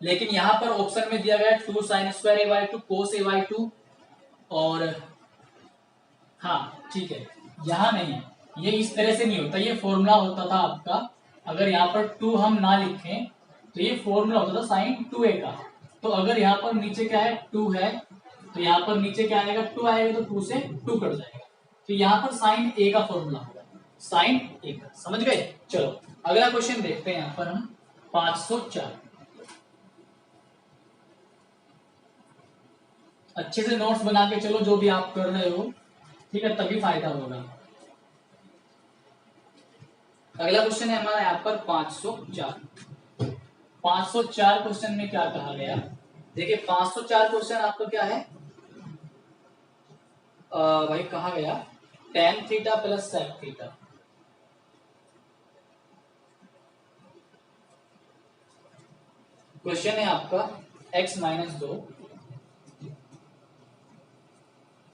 लेकिन यहां पर ऑप्शन में दिया गया 2 sign square A by 2 cos A by 2, और हाँ ठीक है, यहां नहीं, ये इस तरह से नहीं होता। ये फॉर्मूला होता था आपका, अगर यहाँ पर 2 हम ना लिखें तो ये फॉर्मूला होता था साइन 2a का। तो अगर यहाँ पर नीचे क्या है 2 है, तो यहाँ पर नीचे क्या आएगा 2 आएगा, तो 2 से 2 कट जाएगा, तो यहाँ पर साइन ए का फॉर्मूला होगा साइन ए का। समझ गए? चलो अगला क्वेश्चन देखते हैं यहाँ पर हम 504। अच्छे से नोट्स बना के चलो जो भी आप कर रहे हो, ठीक है, तभी फायदा होगा। अगला क्वेश्चन है हमारा यहाँ पर 504। 504 क्वेश्चन में क्या कहा गया? देखिए 504 क्वेश्चन आपका क्या है भाई, कहा गया tan theta plus sec theta. Question है आपका x minus 2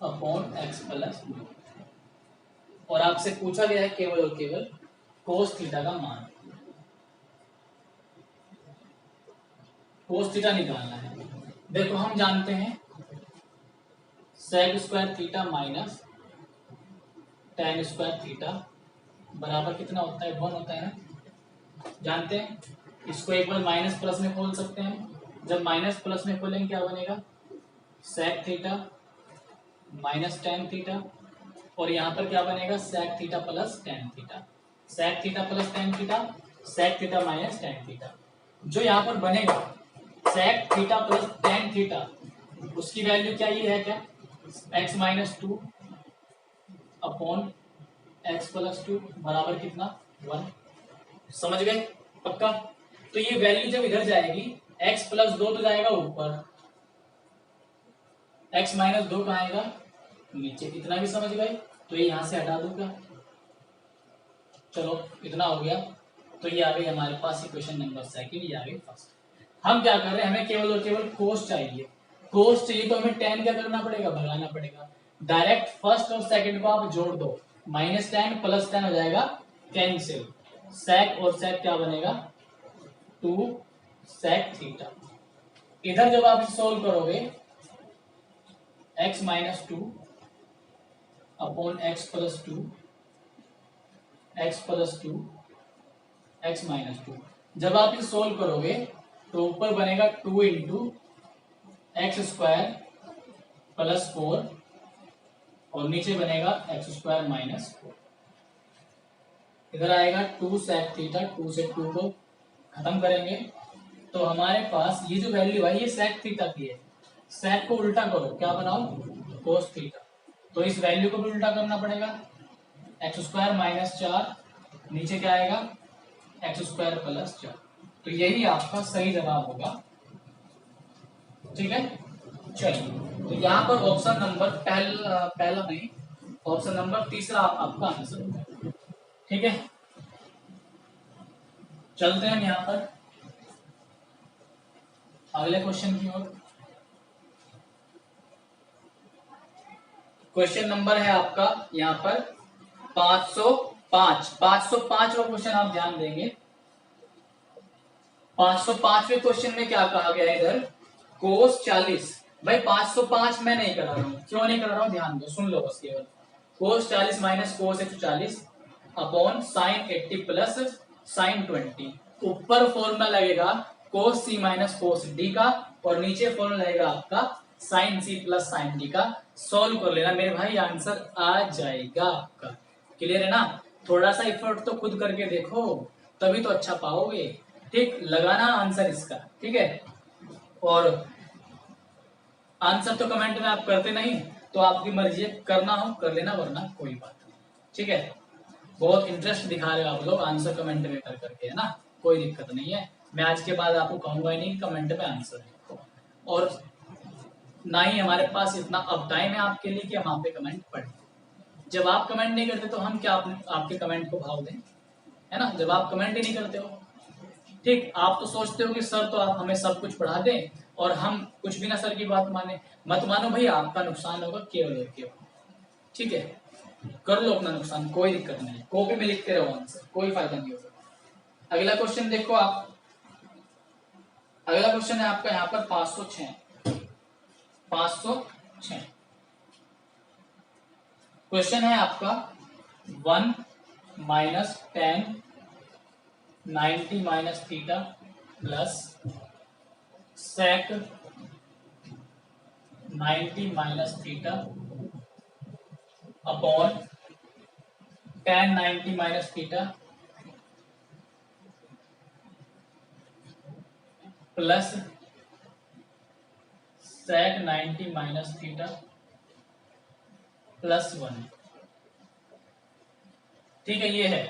upon x plus 2, और आपसे पूछा गया है केवल और केवल कोस थीटा का मान। कोस थीटा निकालना है। देखो हम जानते हैं sec square theta minus tan square theta बराबर कितना होता है 1 होता है ना, जानते हैं। इसको एक बार माइनस प्लस में खोल सकते हैं। जब माइनस प्लस में खोलेंगे क्या बनेगा sec theta minus tan theta, और यहाँ पर क्या बनेगा sec theta plus tan theta. Sec theta plus tan theta, sec theta minus tan theta. जो यहाँ पर बनेगा sec theta plus tan theta, उसकी वैल्यू क्या ये है क्या x minus 2 upon x plus 2 बराबर कितना 1। समझ गए? पक्का? तो ये वैल्यू जब इधर जाएगी x प्लस 2 तो जाएगा ऊपर, x माइनस 2 कहाँ आएगा नीचे। इतना भी समझ गए? तो ये यहां से हटा दूंगा। चलो इतना हो गया, तो ये आ गई हमारे पास इक्वेशन नंबर सेकंड, ये आ गई फर्स्ट। हम क्या कर रहे हैं, हमें केवल और केवल कोस चाहिए। कोस चाहिए तो हमें टेन क्या करना पड़ेगा, भगाना पड़ेगा। डायरेक्ट फर्स्ट और सेकंड को आप जोड़ दो, -10 + 10 हो जाएगा कैंसिल, सेक और सेक क्या बनेगा 2 सेक थीटा। इधर जब आप सोल्व करोगे x - 2 upon x + 2 x + 2 x - 2, जब आप इसे सोल्व करोगे तो ऊपर बनेगा 2 × x² + 4 और नीचे बनेगा x² - 4। इधर आएगा 2 सेक थीटा, 2 से 2 को खत्म करेंगे तो हमारे पास ये जो वैल्यू है ये सेक थीटा की है। सेक को उल्टा करो, क्या बनाओ कोस थीटा, तो इस वैल्यू को भी उल्टा करना पड़ेगा, x² - 4 नीचे क्या आएगा x² + 4। तो यही आपका सही जवाब होगा। ठीक है, चलिए तो यहाँ पर ऑप्शन नंबर पहला नहीं, ऑप्शन नंबर तीसरा आपका आंसर होगा। ठीक है, चलते हैं यहाँ पर अगले क्वेश्चन की ओर। क्वेश्चन नंबर है आपका यहाँ पर 505। 505वां क्वेश्चन आप ध्यान देंगे। 505वें क्वेश्चन में क्या कहा गया है इधर, कोस 40। भाई 505 मैं नहीं करा रहा हूँ, क्यों नहीं करा रहा हूँ ध्यान दो, सुन लो बस केवल। कोस 40 - कोस 140 अपॉन साइन 80 प्लस साइन 20। ऊपर फॉर्मूला लगेगा कोस सी - कोस डी का और नीचे फॉर्मूला लगेगा आपका sine C plus sine D का। सॉल्व कर लेना मेरे भाई, आंसर आ जाएगा आपका। क्लियर है ना, थोड़ा सा एफर्ट तो खुद करके देखो तभी तो अच्छा पाओगे। ठीक, लगाना आंसर इसका, ठीक है। और आंसर तो कमेंट में आप करते नहीं तो आपकी मर्जी है, करना हो कर लेना वरना कोई बात नहीं। ठीक है, बहुत इंटरेस्ट दिखा रहे हो आप लोग आंसर कमेंट में कर करके, है ना, कोई दिक्कत नहीं है। मैं आज के बाद आपको कहूंगा ही नहीं कमेंट में आंसर लिखो, और ना ही हमारे पास इतना अब टाइम है आपके लिए कि हम आप पे कमेंट पढ़ें। जब आप कमेंट नहीं करते तो हम क्या आपके कमेंट को भाव दें, है ना, जब आप कमेंट ही नहीं करते हो। ठीक, आप तो सोचते हो कि सर तो आप हमें सब कुछ पढ़ा दें और हम कुछ भी ना सर की बात माने। मत मानो भैया, आपका नुकसान होगा केवल और केवल। ठीक है, कर लो अपना नुकसान, कोई दिक्कत नहीं, कॉपी में लिखते रहो आंसर, कोई फायदा नहीं होगा। अगला क्वेश्चन देखो आप, अगला क्वेश्चन है आपका यहाँ पर 506। 506 क्वेश्चन है आपका 1 - 10 90 - theta plus sec 90 - theta upon tan 90 - theta plus sec 90 - theta +1। ठीक है, ये है।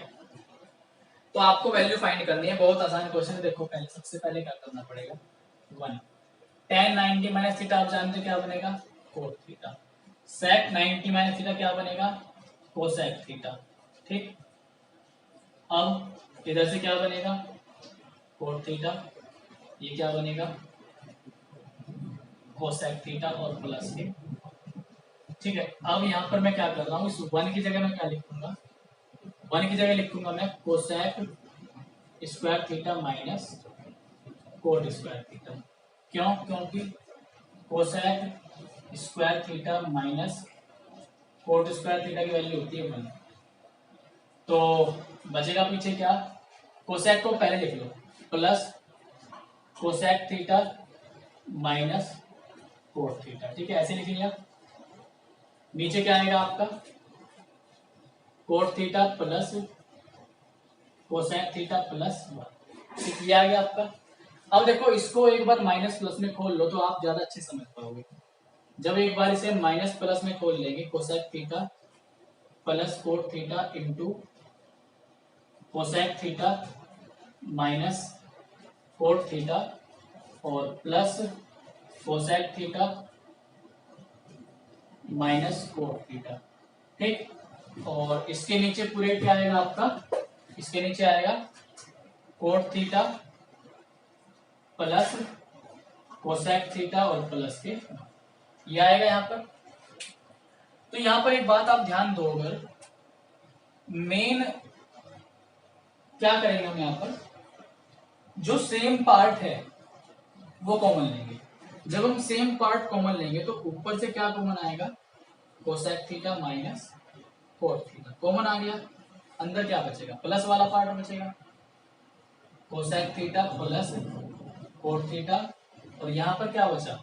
तो आपको वैल्यू फाइंड करनी है, बहुत आसान क्वेश्चन है। देखो पहले, सबसे पहले क्या करना पड़ेगा, 1 tan 90 - थीटा आप जानते हो क्या बनेगा कोट थीटा, सेक 90 - थीटा क्या बनेगा कोसेक थीटा। ठीक, अब इधर से क्या बनेगा कोट थीटा, ये क्या बनेगा कोसेक थीटा और प्लस के। ठीक है, अब यहाँ पर मैं क्या कर रहा हूँ, इस 1 की जगह मैं क्या लिखूंगा, 1 की जगह लिखूंगा मैं cosec square theta minus coat square theta. क्यों, क्योंकि cosec square theta minus coat square theta की वैल्यू होती है 1। तो बचेगा पीछे क्या, कोसेक को पहले लिख लो plus cosec theta minus cot theta. ठीक है, ऐसे लिख लिया। नीचे क्या आएगा आपका cot theta plus cosec theta +1। ठीक, ये आ गया आपका। अब देखो इसको एक बार माइनस प्लस में खोल लो तो आप ज्यादा अच्छे समझ पाओगे। जब एक बार इसे माइनस प्लस में खोल लेंगे, cosec theta plus cot theta into cosec theta minus cot theta और plus cosec theta minus cot theta. ठीक, और इसके नीचे पूरे क्या आएगा आपका, इसके नीचे आएगा coat theta plus cosec theta और प्लस के ये आएगा यहाँ पर। तो यहाँ पर एक बात आप ध्यान दो, अगर मेन क्या करेंगे हम यहाँ पर, जो सेम पार्ट है वो कॉमन लेंगे। जब हम सेम पार्ट कॉमन लेंगे तो ऊपर से क्या कॉमन आएगा, cosec theta minus cot theta common आ गया, अंदर क्या बचेगा, प्लस वाला पार्ट बचेगा, cosec theta plus cot theta, और यहाँ पर क्या बचा,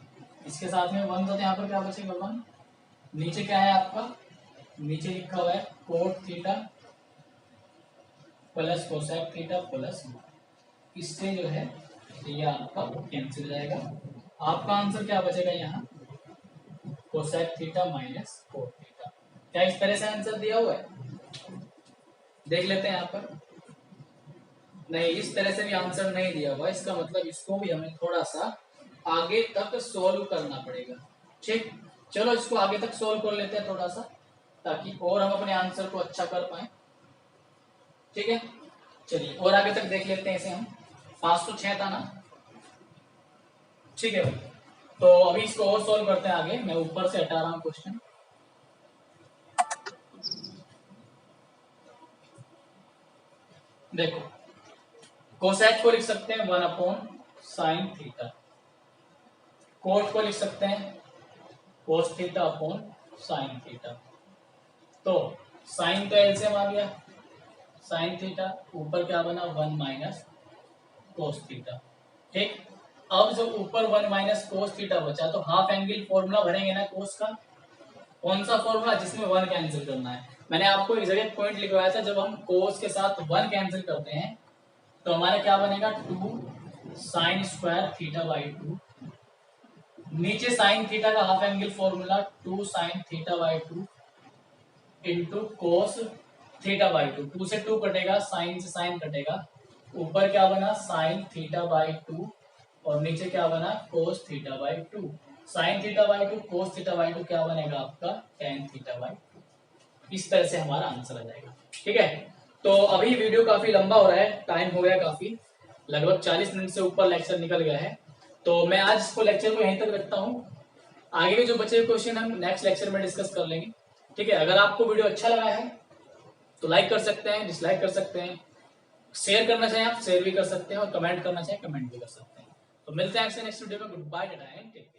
इसके साथ में 1 था तो यहाँ पर क्या बचेगा 1, नीचे क्या है आपका, नीचे लिखा हुआ है coat theta plus cosec theta plus, इससे जो है ये आपका कैंसिल हो जाएगा। आपका आंसर क्या बचेगा यहाँ, cosec theta minus cot theta. क्या इस तरह से आंसर दिया हुआ है, देख लेते हैं यहाँ पर। नहीं, इस तरह से भी आंसर नहीं दिया हुआ, इसका मतलब इसको भी हमें थोड़ा सा आगे तक सोल्व करना पड़ेगा। ठीक, चलो इसको आगे तक सोल्व कर लेते हैं थोड़ा सा, ताकि और हम अपने आंसर को अच्छा कर पाए। ठीक है, चलिए और आगे तक देख लेते हैं इसे हम। 506 था ना, ठीक है भाई। तो अभी इसको और सोल्व करते हैं आगे, मैं ऊपर से हटा रहा हूं क्वेश्चन। देखो, कोसेक को लिख सकते हैं 1/sin थीटा, कोट को लिख सकते हैं cos theta upon sine theta. तो साइन का एलसीएम आ गया, साइन थीटा ऊपर क्या बना 1 माइनस कोस थीटा। ठीक, अब जब ऊपर 1 माइनस कोस थीटा बचा तो हाफ एंगल फॉर्मूला भरेंगे ना कोस का, कौन सा फॉर्मूला जिसमें 1 कैंसिल करना है। मैंने आपको एक जगह पॉइंट लिखवाया था, जब हम कोस के साथ 1 कैंसिल करते हैं तो हमारा क्या बनेगा 2 साइन स्क्वायर थीटा बाई 2, नीचे साइन थीटा का half angle formula 2 sine theta by 2 into cos theta by 2, 2 से 2 कटेगा, साइन से साइन कटेगा, ऊपर क्या बना साइन थीटा बाई 2 और नीचे क्या बना cos theta by 2। Sine theta by 2 cos theta by 2 क्या बनेगा आपका टेन थीटा बाई 2। इस तरह से हमारा आंसर आ जाएगा। ठीक है, तो अभी वीडियो काफी लंबा हो रहा है, टाइम हो गया काफी, लगभग 40 मिनट से ऊपर लेक्चर निकल गया है। तो मैं आज इसको लेक्चर को यहीं तक रखता हूँ, आगे के जो बचे हुए क्वेश्चन हम नेक्स्ट लेक्चर में डिस्कस कर लेंगे। ठीक है, अगर आपको वीडियो अच्छा लगा है तो लाइक कर सकते हैं, डिसलाइक कर सकते हैं, शेयर करना चाहें आप शेयर भी कर सकते हैं, और कमेंट करना चाहें कमेंट भी कर सकते हैं। तो मिलते हैं आपसे नेक्स्ट वीडियो में। Good bye tata and take care.